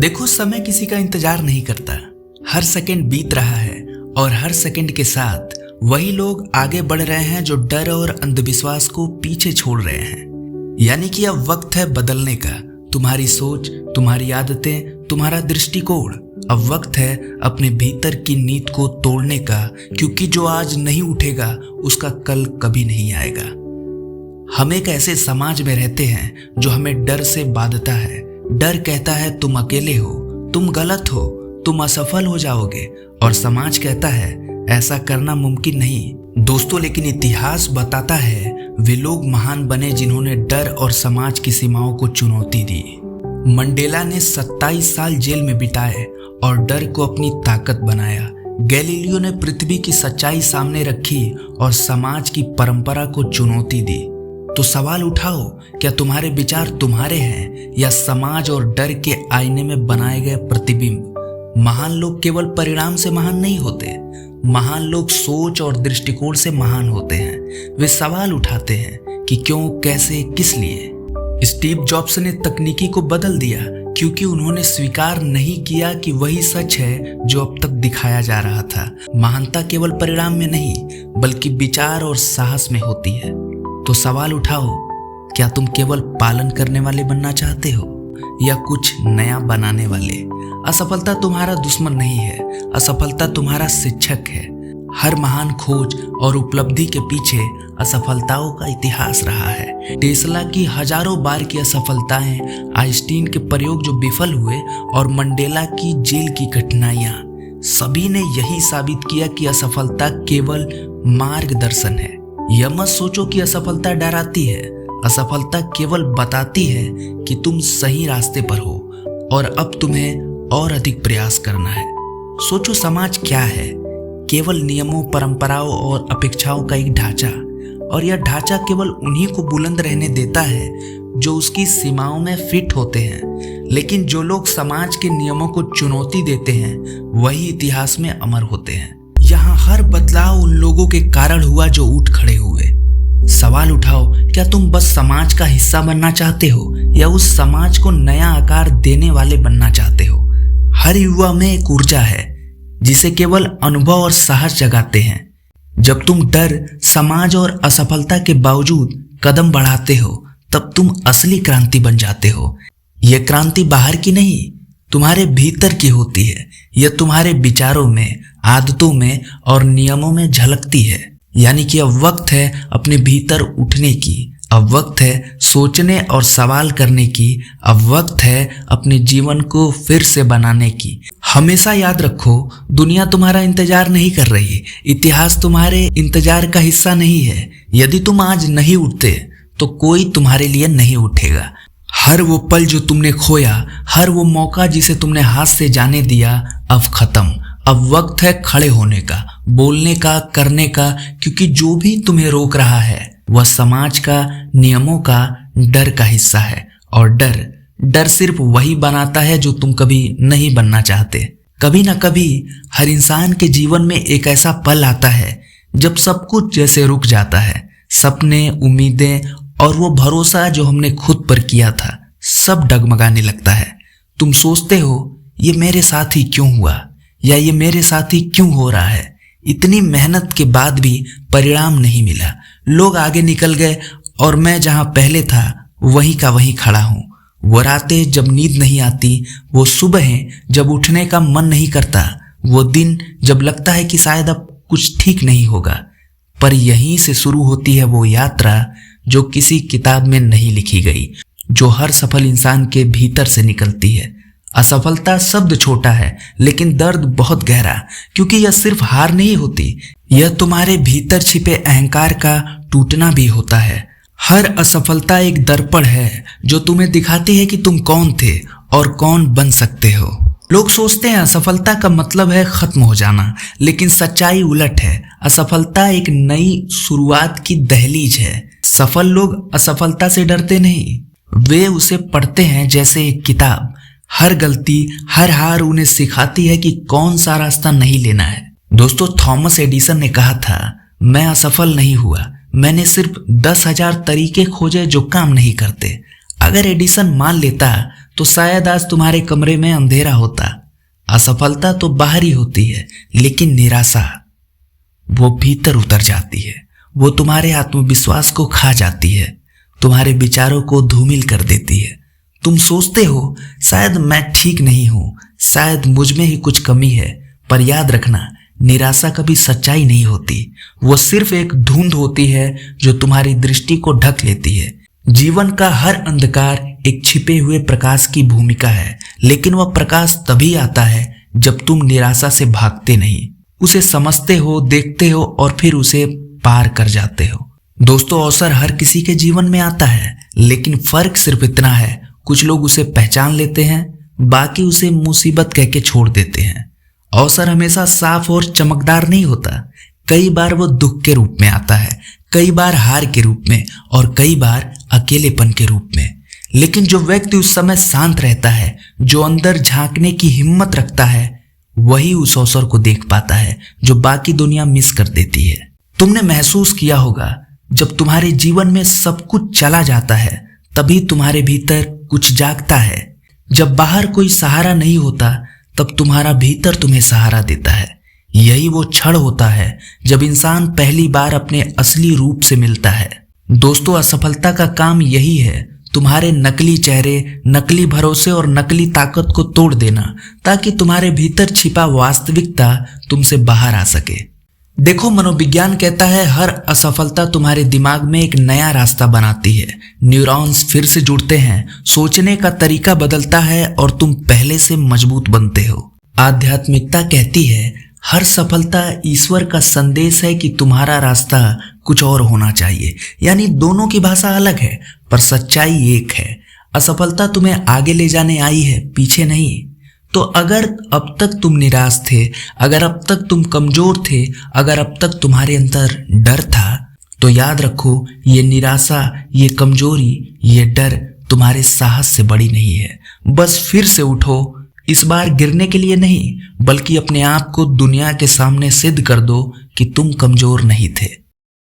देखो, समय किसी का इंतजार नहीं करता। हर सेकंड बीत रहा है और हर सेकंड के साथ वही लोग आगे बढ़ रहे हैं जो डर और अंधविश्वास को पीछे छोड़ रहे हैं। यानी कि अब वक्त है बदलने का। तुम्हारी सोच, तुम्हारी आदतें, तुम्हारा दृष्टिकोण। अब वक्त है अपने भीतर की नींद को तोड़ने का, क्योंकि जो आज नहीं उठेगा उसका कल कभी नहीं आएगा। हम एक ऐसे समाज में रहते हैं जो हमें डर से बांधता है। डर कहता है तुम अकेले हो, तुम गलत हो, तुम असफल हो जाओगे, और समाज कहता है ऐसा करना मुमकिन नहीं। दोस्तों, लेकिन इतिहास बताता है वे लोग महान बने जिन्होंने डर और समाज की सीमाओं को चुनौती दी। मंडेला ने 27 साल जेल में बिताए और डर को अपनी ताकत बनाया। गैलीलियो ने पृथ्वी की सच्चाई सामने रखी और समाज की परंपरा को चुनौती दी। तो सवाल उठाओ, क्या तुम्हारे विचार तुम्हारे हैं या समाज और डर के आईने में बनाए गए प्रतिबिंब? महान लोग केवल परिणाम से महान नहीं होते, महान लोग सोच और दृष्टिकोण से महान होते हैं। वे सवाल उठाते हैं कि क्यों, कैसे, किस लिए। स्टीव जॉब्स ने तकनीकी को बदल दिया क्योंकि उन्होंने स्वीकार नहीं किया कि वही सच है जो अब तक दिखाया जा रहा था। महानता केवल परिणाम में नहीं बल्कि विचार और साहस में होती है। तो सवाल उठाओ, क्या तुम केवल पालन करने वाले बनना चाहते हो या कुछ नया बनाने वाले? असफलता तुम्हारा दुश्मन नहीं है, असफलता तुम्हारा शिक्षक है। हर महान खोज और उपलब्धि के पीछे असफलताओं का इतिहास रहा है। टेस्ला की हजारों बार की असफलताएं, आइंस्टीन के प्रयोग जो विफल हुए और मंडेला की जेल की घटनाएं, सभी ने यही साबित किया कि असफलता केवल मार्गदर्शन है। यह मत सोचो कि असफलता डराती है। असफलता केवल बताती है कि तुम सही रास्ते पर हो और अब तुम्हें और अधिक प्रयास करना है। सोचो, समाज क्या है? केवल नियमों, परंपराओं और अपेक्षाओं का एक ढांचा, और यह ढांचा केवल उन्हीं को बुलंद रहने देता है जो उसकी सीमाओं में फिट होते हैं। लेकिन जो लोग समाज के नियमों को चुनौती देते हैं वही इतिहास में अमर होते हैं। यहाँ हर बदलाव उन लोगों के कारण हुआ जो उठ खड़े हुए। सवाल उठाओ, क्या तुम बस समाज का हिस्सा बनना चाहते हो या उस समाज को नया आकार देने वाले बनना चाहते हो? हर युवा में एक ऊर्जा है जिसे केवल अनुभव और साहस जगाते हैं। जब तुम डर, समाज और असफलता के बावजूद कदम बढ़ाते हो तब तुम असली क्रांति बन जाते हो। यह क्रांति बाहर की नहीं, तुम्हारे भीतर की होती है। यह तुम्हारे विचारों में, आदतों में और नियमों में झलकती है। यानी कि अब वक्त है अपने भीतर उठने की। अब वक्त है सोचने और सवाल करने की। अब वक्त है अपने जीवन को फिर से बनाने की। हमेशा याद रखो, दुनिया तुम्हारा इंतजार नहीं कर रही। इतिहास तुम्हारे इंतजार का हिस्सा नहीं है। यदि तुम आज नहीं उठते तो कोई तुम्हारे लिए नहीं उठेगा। हर वो पल जो तुमने खोया, हर वो मौका जिसे तुमने हाथ से जाने दिया, अब खत्म। अब वक्त है खड़े होने का, बोलने का, करने का, क्योंकि जो भी तुम्हें रोक रहा है वह समाज का, नियमों का, डर का हिस्सा है। और डर सिर्फ वही बनाता है जो तुम कभी नहीं बनना चाहते। कभी ना कभी हर इंसान के जीवन में एक ऐसा पल आता है जब सब कुछ जैसे रुक जाता है। सपने, उम्मीदें और वो भरोसा जो हमने खुद पर किया था, सब डगमगाने लगता है। तुम सोचते हो ये मेरे साथ ही क्यों हुआ, या ये मेरे साथ ही क्यों हो रहा है। इतनी मेहनत के बाद भी परिणाम नहीं मिला। लोग आगे निकल गए और मैं जहां पहले था वहीं का वहीं खड़ा हूं। वो रातें जब नींद नहीं आती, वो सुबहें जब उठने का मन नहीं करता, वो दिन जब लगता है कि शायद अब कुछ ठीक नहीं होगा। पर यहीं से शुरू होती है वो यात्रा जो किसी किताब में नहीं लिखी गई, जो हर सफल इंसान के भीतर से निकलती है। असफलता शब्द छोटा है लेकिन दर्द बहुत गहरा, क्योंकि यह सिर्फ हार नहीं होती, यह तुम्हारे भीतर छिपे अहंकार का टूटना भी होता है। हर असफलता एक दर्पण है जो तुम्हें दिखाती है कि तुम कौन थे और कौन बन सकते हो। लोग सोचते हैं असफलता का मतलब है खत्म हो जाना, लेकिन सच्चाई उलट है। असफलता एक नई शुरुआत की दहलीज है। सफल लोग असफलता से डरते नहीं, वे उसे पढ़ते हैं जैसे एक किताब। हर गलती, हर हार उन्हें सिखाती है कि कौन सा रास्ता नहीं लेना है। दोस्तों, थॉमस एडिसन ने कहा था, मैं असफल नहीं हुआ, मैंने सिर्फ 10,000 तरीके खोजे जो काम नहीं करते। अगर एडिसन मान लेता तो शायद आज तुम्हारे कमरे में अंधेरा होता। असफलता तो बाहरी होती है, लेकिन निराशा वो भीतर उतर जाती है। वो तुम्हारे आत्मविश्वास को खा जाती है, तुम्हारे विचारों को धूमिल कर देती है। तुम सोचते हो शायद मैं ठीक नहीं हूं, शायद मुझ में ही कुछ कमी है। पर याद रखना, निराशा कभी सच्चाई नहीं होती। वो सिर्फ एक धुंध होती है जो तुम्हारी दृष्टि को ढक लेती है। जीवन का हर अंधकार एक छिपे हुए प्रकाश की भूमिका है, लेकिन वह प्रकाश तभी आता है जब तुम निराशा से भागते नहीं, उसे समझते हो, देखते हो और फिर उसे पार कर जाते हो। दोस्तों, अवसर हर किसी के जीवन में आता है, लेकिन फर्क सिर्फ इतना है, कुछ लोग उसे पहचान लेते हैं, बाकी उसे मुसीबत कह के छोड़ देते हैं। अवसर हमेशा साफ और चमकदार नहीं होता। कई बार वो दुख के रूप में आता है, कई बार हार के रूप में और कई बार अकेलेपन के रूप में। लेकिन जो व्यक्ति उस समय शांत रहता है, जो अंदर झांकने की हिम्मत रखता है, वही उस अवसर को देख पाता है जो बाकी दुनिया मिस कर देती है। तुमने महसूस किया होगा, जब तुम्हारे जीवन में सब कुछ चला जाता है तभी तुम्हारे भीतर कुछ जागता है। जब बाहर कोई सहारा नहीं होता तब तुम्हारा भीतर तुम्हें सहारा देता है। यही वो क्षण होता है जब इंसान पहली बार अपने असली रूप से मिलता है। दोस्तों, असफलता का काम यही है, तुम्हारे नकली चेहरे, नकली भरोसे और नकली ताकत को तोड़ देना, ताकि तुम्हारे भीतर छिपा वास्तविकता तुमसे बाहर आ सके। देखो, मनोविज्ञान कहता है हर असफलता तुम्हारे दिमाग में एक नया रास्ता बनाती है। न्यूरॉन्स फिर से जुड़ते हैं, सोचने का तरीका बदलता है और तुम पहले से मजबूत बनते हो। आध्यात्मिकता कहती है हर सफलता ईश्वर का संदेश है कि तुम्हारा रास्ता कुछ और होना चाहिए। यानी दोनों की भाषा अलग है, पर सच्चाई एक है। असफलता तुम्हें आगे ले जाने आई है, पीछे नहीं। तो अगर अब तक तुम निराश थे, अगर अब तक तुम कमजोर थे, अगर अब तक तुम्हारे अंदर डर था, तो याद रखो, ये निराशा, ये कमजोरी, ये डर तुम्हारे साहस से बड़ी नहीं है। बस फिर से उठो, इस बार गिरने के लिए नहीं, बल्कि अपने आप को दुनिया के सामने सिद्ध कर दो कि तुम कमजोर नहीं थे।